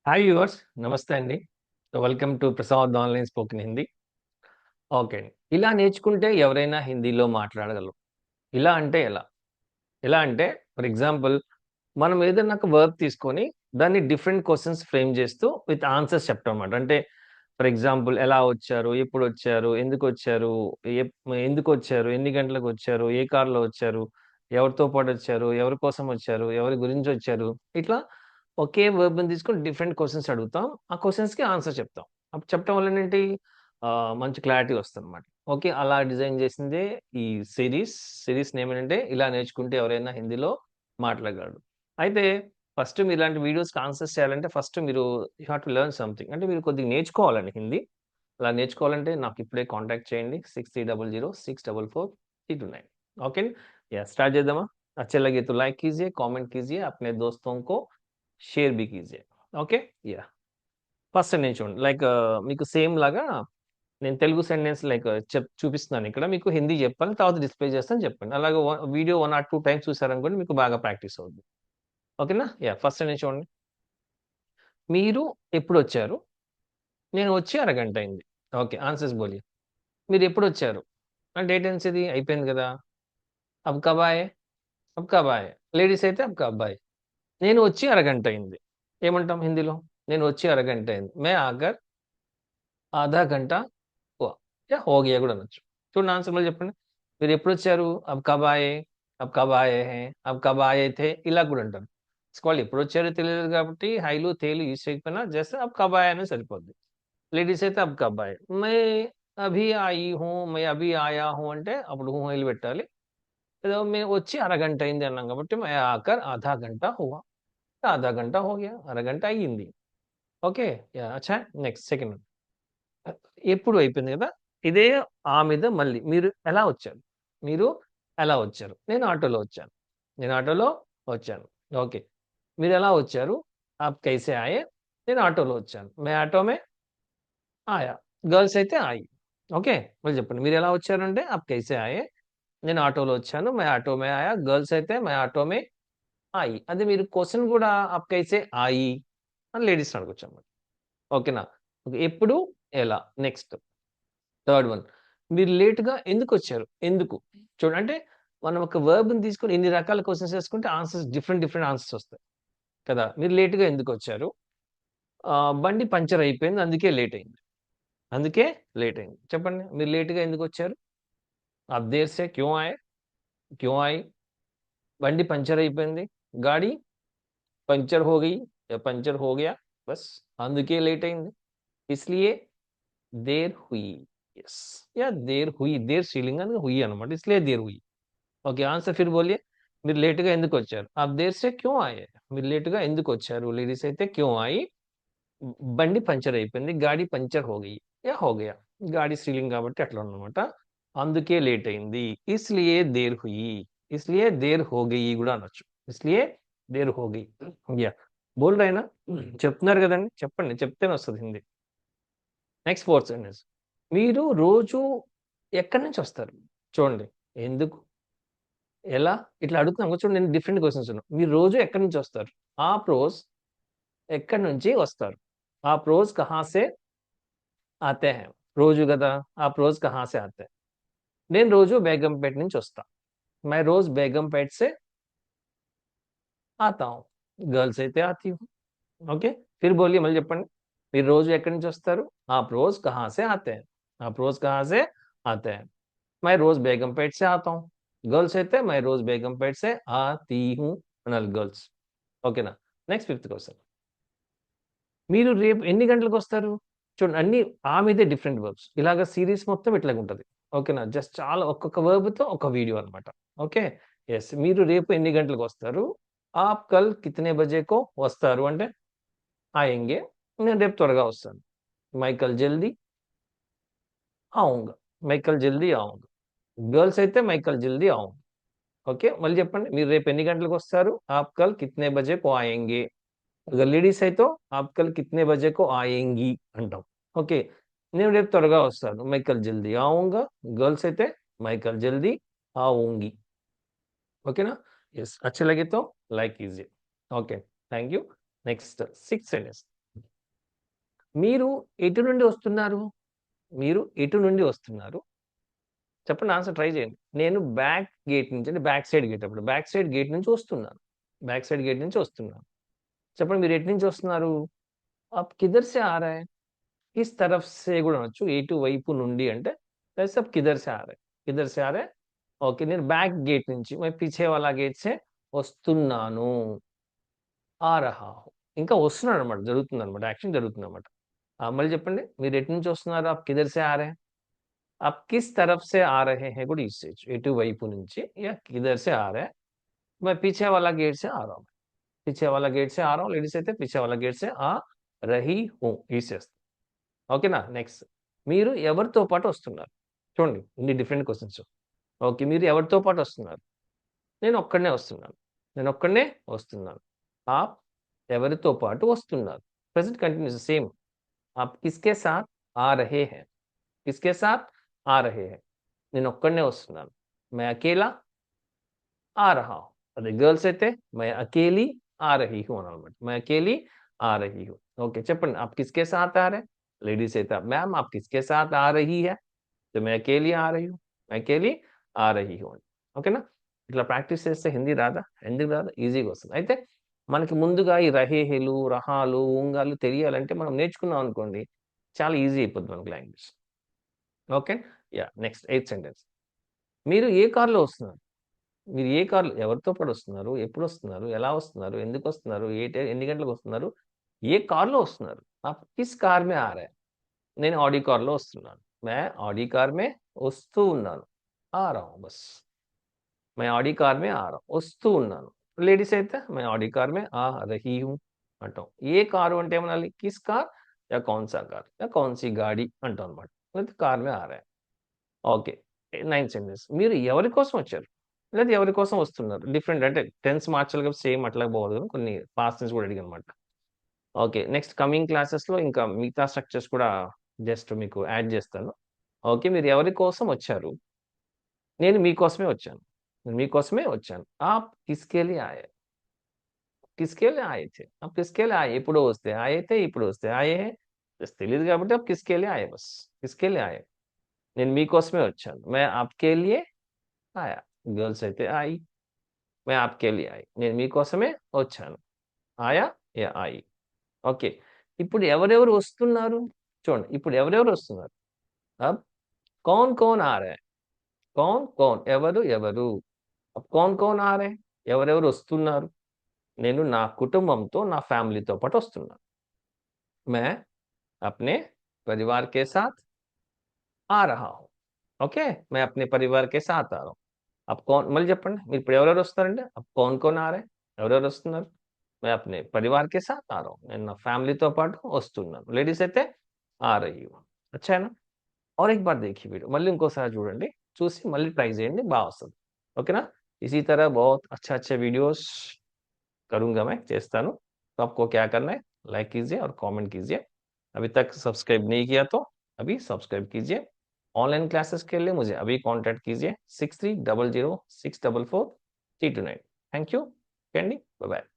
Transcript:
Hi viewers నమస్తే అండి. Welcome to Prasad online spoken Hindi. Okay అండి. ఇలా నేర్చుకుంటే ఎవరైనా హిందీలో మాట్లాడగలరు. ఇలా అంటే ఎలా? ఎలా అంటే ఫర్ ఎగ్జాంపుల్ మనం ఏదైనా ఒక వర్బ్ తీసుకొని దాన్ని డిఫరెంట్ క్వెషన్స్ ఫ్రేమ్ చేస్తూ విత్ ఆన్సర్స్ చెప్తామన్నమాట. అంటే ఫర్ ఎగ్జాంపుల్ ఎలా వచ్చారు? ఎప్పుడొచ్చారు? ఎందుకొచ్చారు? ఎప్ ఎందుకొచ్చారు? ఎన్ని గంటలకొచ్చారు? ఏ కార్‌లో వచ్చారు? ఎవరితో పాటొచ్చారు? ఎవరి కోసం వచ్చారు? ఎవరి గురించొచ్చారు? ఇట్లా ఒకే వర్బ్‌ని తీసుకొని డిఫరెంట్ క్వెషన్స్ అడుగుతాం. ఆ క్వెషన్స్‌కి ఆన్సర్ చెప్తాం. అప్పుడు చెప్పడం వల్ల ఏంటి మంచి క్లారిటీ వస్తదనమాట. ఓకే. అలా డిజైన్ చేసిందే ఈ సిరీస్. సిరీస్ నేమ్ ఏంటంటే ఇలా నేర్చుకుంటే ఎవరైనా హిందీలో మాట్లాడగలడు. అయితే ఫస్ట్ మీరిలాంటి వీడియోస్‌కి ఆన్సర్స్ చేయాలంటే ఫస్ట్ మీరు you have to learn something. అంటే మీరు కొద్దిగా నేర్చుకోవాలండి హిందీ. అలా నేర్చుకోవాలంటే నాకిప్పుడే కాంటాక్ట్ చేయండి. 6300 644 329 ओके? या स्टार्ट చేద్దామా? अच्छा लगे तो लाइक कीजिए, कमेंट कीजिए, अपने दोस्तों को షేర్ బి कीजिए. ఓకే? యాహ్! ఫస్ట్ సెంటెన్స్ చూడండి. మీకు సేమ్ లాగా నేను తెలుగు సెంటెన్స్ చూపిస్తున్నాను ఇక్కడ. మీకు హిందీ చెప్పాలి. తర్వాత డిస్ప్లే చేస్తాను చెప్పండి. అలాగే వీడియో 1 ఆర్ 2 టైమ్స్ చూసారనుకోండి మీకు బాగా ప్రాక్టీస్ అవుద్ది. ఓకేనా? యాహ్! ఫస్ట్ సెంటెన్స్ చూడండి. మీరు ఎప్పుడొచ్చారు? నేను వచ్చి అరగంట అయింది. ఓకే. ఆన్సర్స్ బోలియే. మీరెప్పుడొచ్చారు? డేట్ టెన్స్ అయిపోయింది గదా! అబ్ కబ్ ఆయే? అబ్ కబ్ ఆయే? లేడీస్ అయితే అబ్ కబ్ ఆయే? నేను వచ్చి అరగంట అయింది. ఏమంటాం హిందీలో? నేను వచ్చి అరగంట అయింది. మే ఆకర్ ఆధా ఘంటా హువా. హో గయా గూడా అనొచ్చు. చూడండి ఆన్సర్ మళ్ళీ చెప్పండి. మీరెప్పుడొచ్చారు? అబ్ కబ్ ఆయే? అబ్ కబ్ ఆయే హై? అబ్ కబ్ ఆయే థే? ఇలా కూడా అంటారు. వాళ్ళు ఎప్పుడొచ్చారో తెలియదు కాబట్టి హైలు, తేలు యూజ్ చేయకపోయినా జస్ట్ అబ్ కబ్ ఆయే అనేది సరిపోద్ది. లేడీస్ అయితే అబ్ కబ్ ఆయే? మై అభీ ఆయి హూ, మై అభీ ఆయా హూ అంటే అప్పుడు హూయిలు పెట్టాలి. ఏదో మేము వచ్చి అరగంట అయింది అన్నాం కాబట్టి మై ఆకర్ ఆధా ఘంటా హువా. ఆధా ఘంటా హో గయా. అరగంట అయ్యింది. ఓకే. యాహ్! అచ్చా నెక్స్ట్ సెకండ్ వన్. ఎప్పుడు అయిపోయింది గదా! ఇదే మీద మళ్ళీ మీరు ఎలా వచ్చారు? మీరు ఎలా వచ్చారు? నేను ఆటోలో వచ్చాను. నేను ఆటోలో వచ్చాను. ఓకే. మీరెలా వచ్చారు? ఆప్ కైసే ఆయే? నేను ఆటోలో వచ్చాను. మై ఆటో మే ఆయా. గర్ల్స్ అయితే ఆయి. ఓకే. మళ్ళీ చెప్పండి. మీరెలా వచ్చారంటే ఆప్ కైసే ఆయే? నేను ఆటోలో వచ్చాను. మై ఆటో మే ఆయా. గర్ల్స్ అయితే మై ఆటో మే ఆయి. అదే మీరు క్వెషన్ గూడా ఆప్ కైసే ఆయి అని లేడీస్‌ని అడగొచ్చన్నమాట. ఓకేనా? ఓకే. ఎప్పుడు? ఎలా? Next third one. మీరు లేట్‌గా ఎందుకొచ్చారు? ఎందుకు? చూడండి అంటే మనం ఒక వర్బ్‌ని తీసుకొని ఇన్ని రకాల క్వెషన్స్ ఏసుకుంటే ఆన్సర్స్ డిఫరెంట్ ఆన్సర్స్ ఒస్తాయి. కదా! మీరు లేట్‌గా ఎందుకొచ్చారు? బండి పంక్చర్ అయిపోయింది. అందుకే లేట్ అయింది. అందుకే లేట్ అయింది. చెప్పండి. మీరు లేట్‌గా ఎందుకొచ్చారు? आप देर से क्यों आए? क्यों आई? బండి పంక్చర్ అయిపోయింది. గాడి పంక్చర్ हो गई या पंचर हो गया बस అందుకే లేట్ అయింది. इसलिए देर हुई. यस या देर हुई. देर स्त्रीलिंग हुई అన్నమాట. इसलिए देर हुई. ఓకే. ఆన్సర్ ఫిర్ బోలియే. మీరు లేట్‌గా ఎందుకొచ్చారు? आप देर से क्यों आए? మీరు లేట్‌గా ఎందుకొచ్చారు? లేడీస్ అయితే क्यों आई? బండి పంక్చర్ అయిపోయింది. గాడి పంక్చర్ हो गई या हो गया. గాడి స్త్రీలింగ్ కాబట్టి అట్లా అన్నమాట. అందుకే లేట్ అయింది. इसलिए देर हुई. इसलिए देर हो गई గూడా అనొచ్చు. इसलिए देर हो गई. యాహ్! బోల్ రहे हैं ना? చెప్తున్నారు గదండీ! చెప్పండి. చెప్తేనే వస్తది హిందీ. Next fourth sentence. మీరు రోజు ఎక్కడి నుంచొస్తారు? చూడండి. ఎందుకు? ఎలా? ఇట్లా అడుగుతున్నాం కదా! చూడండి నేను డిఫరెంట్ క్వెషన్స్ ఉన్నాయి. మీరు రోజు ఎక్కడి నుంచొస్తారు? ఆప్ రోజ్ ఎక్కడి నుంచి వస్తారు? ఆప్ రోజ్ కహా సే ఆతే హై? రోజు గదా! ఆప్ రోజ్ కహా సే ఆతే హై? నేను రోజు బేగంపేట నుంచొస్తా. मैं रोज़ बेगमपेट से आता हूँ. गर्ल्स అయితే आती हूँ. ఓకే. फिर बोलिए మళ్ళీ చెప్పండి. మీరు రోజు ఎక్కడి నుంచొస్తారు? आप रोज़ कहाँ से आते हैं? आप रोज़ कहाँ से आते हैं? मैं रोज़ बेगमपेट से आता हूँ. గర్ల్స్ అయితే मैं रोज़ बेगमपेट से आती हूँ అనాలి గర్ల్స్. ఓకేనా? Next fifth question. మీరు రేపు ఎన్ని గంటలకొస్తారు? చూడండి అన్నీ మీదే డిఫరెంట్ వర్బ్స్. ఇలాగ సీరీస్ మొత్తం ఇట్లాగుంటది. ఓకేనా? జస్ట్ చాలా ఒక్కొక్క వర్బ్‌తో ఒక వీడియో అన్నమాట. ఓకే. యెస్. మీరు రేపు ఎన్ని గంటలకొస్తారు? ఆప్ కల్ కితనే బజే కో వస్తారు అంటే ఆయేంగే. నేను రేపు త్వరగా వస్తాను. మై కల్ జల్దీ ఆऊँगा. మై కల్ జల్దీ ఆऊँगा. గర్ల్స్ అయితే మై కల్ జల్దీ ఆऊँगी. ఓకే. మళ్ళీ చెప్పండి. మీరు రేపు ఎన్ని గంటలకొస్తారు? ఆప్ కల్ కితనే బజే కో ఆయేంగే. अगर लेडीज है तो आप कल कितने बजे को आएंगी అంటాం. ఓకే. నేను రేపు త్వరగా వస్తాను. मैं कल जल्दी आऊँगा. गर्ल्स అయితే मैं कल जल्दी आऊँगी. ఓకేనా? యెస్. अच्छे लगे तो लाइक कीजिए. Okay. Thank you. Next sixth sentence. మీరు ఎటు నుండి వస్తున్నారు? మీరు ఎటు నుండి వస్తున్నారు? చెప్పండి, ఆన్సర్ ట్రై చేయండి. నేను బ్యాక్ గేట్ నుంచి, అంటే బ్యాక్ సైడ్ గేట్, అప్పుడు బ్యాక్ సైడ్ గేట్ నుంచి వస్తున్నాను. బ్యాక్ సైడ్ గేట్ నుంచి వస్తున్నాను. చెప్పండి, మీరు ఎటు నుంచి వస్తున్నారు? आप किधर से आ रहे हैं? किस तरफ से కూడా అనొచ్చు. ఎటు వైపు నుండి అంటే वैसे आप किधर से आ रहे हैं? किधर से आ रहे हैं? ఓకే. నేను బ్యాక్ గేట్ నుంచి, मैं पीछे वाला गेट से వస్తున్నాను. ఆ రహా హూ. ఇంకా వస్తున్నానన్నమాట. జరుగుతుందన్నమాట. యాక్షన్ జరుగుతుందన్నమాట. మళ్ళీ చెప్పండి. మీరు ఎటు నుంచి వస్తున్నారు? आप किधर से आ रहे हैं? आप किस तरफ से आ रहे हैं కూడా యూజ్ చేయొచ్చు. ఎటువైపు నుంచి, या किधर से आ रहे हैं? मैं पीछे वाला गेट से आ रहा हूँ. पीछे वाला गेट से आ रहा हूँ. लेडीज అయితే पीछे वाला गेट से आ रही हूँ యూజ్ చేస్తాం. ఓకేనా? నెక్స్ట్, మీరు ఎవరితో పాటు వస్తున్నారు? చూడండి, ఇన్ని డిఫరెంట్ క్వెషన్స్. ఓకే. మీరు ఎవరితో పాటు వస్తున్నారు? నేను ఒక్కడినే వస్తున్నాను. నేను ఒక్కడినే వస్తున్నాను. आप ఎవరితో పాటు వస్తున్నారు? Present continuous same. आप किसके साथ आ रहे हैं? किसके साथ आ रहे हैं? నేను ఒక్కడినే వస్తున్నాను. मैं अकेला आ रहा हूँ. అదే గర్ల్స్ అయితే मैं अकेली आ रही हूँ అనాలన్నమాట. मैं अकेली आ रही हूँ. ఓకే. చెప్పండి, आप किसके साथ आ रहे हैं? लेडीज అయితే मैम आप किसके साथ आ रही है? तो मैं अकेली आ रही हूँ. मैं अकेली आ रही हूँ. ఓకేనా? ఇట్లా ప్రాక్టీస్ చేస్తే హిందీ రాదా? ఎందుకు రాదు? ఈజీగా వస్తుంది. అయితే మనకి ముందుగా ఈ రహేహేలు, రహాలు, ఉంగాలు తెలియాలంటే మనం నేర్చుకున్నాం అనుకోండి, చాలా ఈజీ అయిపోద్ది మనకి language. Okay. Yeah! Next 8th sentence. మీరు ఏ కార్‌లో వస్తున్నారు? మీరు ఏ కార్‌లో ఎవరితో పాటు వస్తున్నారు? ఎప్పుడొస్తున్నారు? ఎలా వస్తున్నారు? ఎందుకొస్తున్నారు? ఎన్ని గంటలకొస్తున్నారు? ఏ కార్‌లో వస్తున్నారు? आप किस कार में आ रहे हैं? నేను ఆడి కార్‌లో వస్తున్నాను. मैं ऑडी कार में వస్తూ ఉన్నాను. आ रहा हूँ बस. मैं ऑडी कार में आ रहा हूँ. వస్తూ ఉన్నాను. లేడీస్ అయితే मैं ऑडी कार में आ रही हूँ అంటాం. ఏ కారు అంటే ఏమనాలి? किस कार या कौन सा कार या कौन सी गाड़ी అంటాం అన్నమాట. లేకపోతే కార్ में आ रहा है. ఓకే. 9th sentence. మీరు ఎవరి కోసం వచ్చారు? లేదా ఎవరి కోసం వస్తున్నారు? డిఫరెంట్, అంటే టెన్స్ మార్చాలి కాబట్టి సేమ్ అట్లా పోదు. కొన్ని పాస్ట్ టెన్స్ కూడా అడిగానన్నమాట. ఓకే. నెక్స్ట్ కమింగ్ క్లాసెస్‌లో ఇంకా మిగతా స్ట్రక్చర్స్ కూడా జస్ట్ మీకు యాడ్ చేస్తాను. ఓకే. మీరు ఎవరి కోసం వచ్చారు? నేను మీకోసమే వచ్చాను. నేను మీకోసమే వచ్చాను. ఆప్ కిస్కే లియే ఆయే? కిస్కే లియే ఆయే थे? आप किसके लिए आए? ఎప్పుడో వస్తే ఆయే थे, ఇప్పుడు వస్తే ఆయే హై. జస్ట్ తెలీదు కాబట్టి आप किसके लिए आए बस. किसके लिए आए? నేను మీకోసమే వచ్చాను. मैं आपके लिए आया. గర్ల్స్ అయితే आई. मैं आपके लिए आई. నేను మీకోసమే వచ్చాను. ఆయా యా आई. ఓకే. ఇప్పుడు ఎవరెవరు వస్తున్నారు? చూడండి, ఇప్పుడు ఎవరెవరు వస్తున్నారు? अब कौन-कौन आ रहा है? कौन-कौन ఎవరు ఎవరు? अब कौन-कौन आ रहे हैं? ఎవరెవరు వస్తున్నారు? నేను నా కుటుంబంతో, నా ఫ్యామిలీతో పాటు వస్తున్నాను. मैं अपने परिवार के साथ आ रहा हूँ. ఓకే. मैं अपने परिवार के साथ आ रहा हूँ. अब कौन మళ్ళీ చెప్పండి. మీరు ఇప్పుడు ఎవరెవరు వస్తారండి? अब कौन-कौन आ रहे हैं? ఎవరెవరు వస్తున్నారు? मैं अपने परिवार के साथ आ रहा हूँ. నేను నా ఫ్యామిలీతో పాటు వస్తున్నాను. లేడీస్ అయితే आ रही हूँ. अच्छा है ना? और एक बार देखिए वीडियो. మళ్ళీ ఇంకోసారి చూడండి. చూసి మళ్ళీ ట్రై చేయండి. వస్తది. ఓకేనా? इसी तरह बहुत अच्छे-अच्छे वीडियोस करूँगा मैं, చేస్తాను. तो आपको क्या करना है? लाइक कीजिए और कमेंट कीजिए. अभी तक सब्सक्राइब नहीं किया तो अभी सब्सक्राइब कीजिए. ऑनलाइन क्लासेस के लिए मुझे अभी कॉन्टैक्ट कीजिए 6300 644 329. Thank you. Candy. Bye bye.